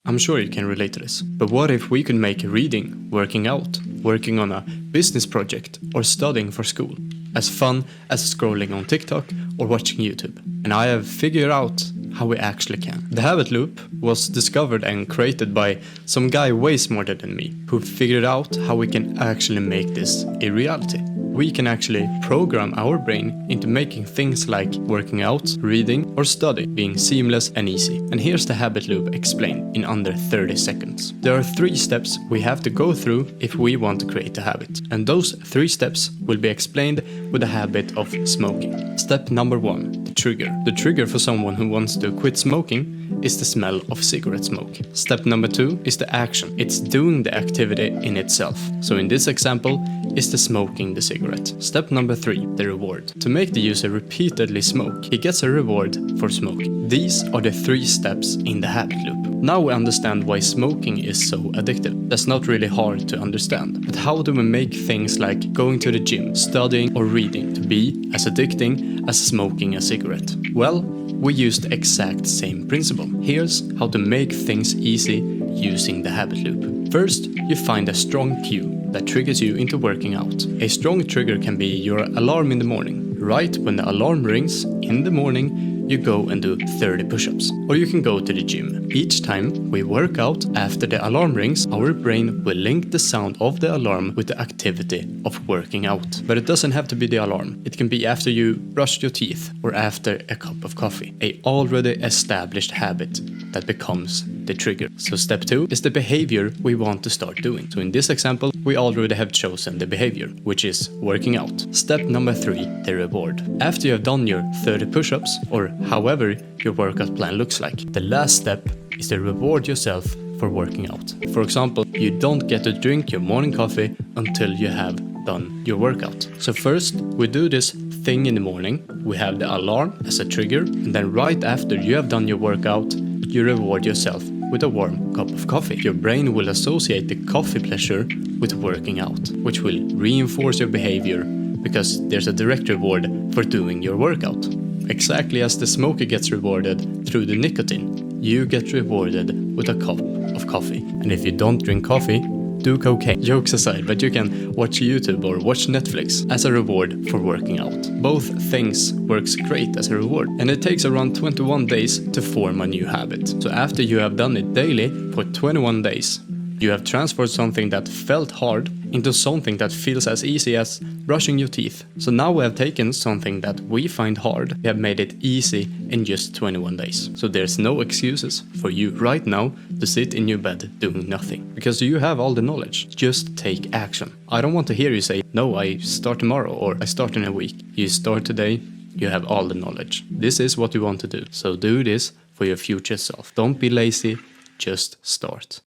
I'm sure you can relate to this. But what if we could make reading, working out, working on a business project, or studying for school as fun as scrolling on TikTok or watching YouTube? And I have figured out how we actually can. The habit loop was discovered and created by some guy way smarter than me, who figured out how we can actually make this a reality. We can actually program our brain into making things like working out, reading, or studying being seamless and easy. And here's the habit loop explained in under 30 seconds. There are 3 steps we have to go through if we want to create a habit. And those 3 steps will be explained with the habit of smoking. Step number 1, the trigger. The trigger for someone who wants to quit smoking is the smell of cigarette smoke. Step number 2 is the action. It's doing the activity in itself. So in this example, is the smoking the cigarette. Step number 3, the reward. To make the user repeatedly smoke, he gets a reward for smoking. These are the 3 steps in the habit loop. Now we understand why smoking is so addictive. That's not really hard to understand. But how do we make things like going to the gym, studying, or reading to be as addicting as smoking a cigarette? Well, we use the exact same principle. Here's how to make things easy using the habit loop. First, you find a strong cue that triggers you into working out. A strong trigger can be your alarm in the morning. Right when the alarm rings in the morning, you go and do 30 push-ups. Or you can go to the gym. Each time we work out after the alarm rings, our brain will link the sound of the alarm with the activity of working out. But it doesn't have to be the alarm. It can be after you brushed your teeth or after a cup of coffee. A already established habit that becomes the trigger. So step 2 is the behavior we want to start doing. So in this example, we already have chosen the behavior, which is working out. Step number 3, the reward. After you have done your 30 push-ups, or however your workout plan looks like, the last step is to reward yourself for working out. For example, you don't get to drink your morning coffee until you have done your workout. So first, we do this thing in the morning. We have the alarm as a trigger, and then right after you have done your workout, you reward yourself with a warm cup of coffee. Your brain will associate the coffee pleasure with working out, which will reinforce your behavior because there's a direct reward for doing your workout. Exactly as the smoker gets rewarded through the nicotine, you get rewarded with a cup of coffee. And if you don't drink coffee, do cocaine. Jokes aside, but you can watch YouTube or watch Netflix as a reward for working out. Both things works great as a reward, and it takes around 21 days to form a new habit. So after you have done it daily for 21 days, you have transferred something that felt hard into something that feels as easy as brushing your teeth. So now we have taken something that we find hard, we have made it easy in just 21 days. So there's no excuses for you right now to sit in your bed doing nothing, because you have all the knowledge. Just take action. I don't want to hear you say, no, I start tomorrow, or I start in a week. You start today, you have all the knowledge. This is what you want to do. So do this for your future self. Don't be lazy, just start.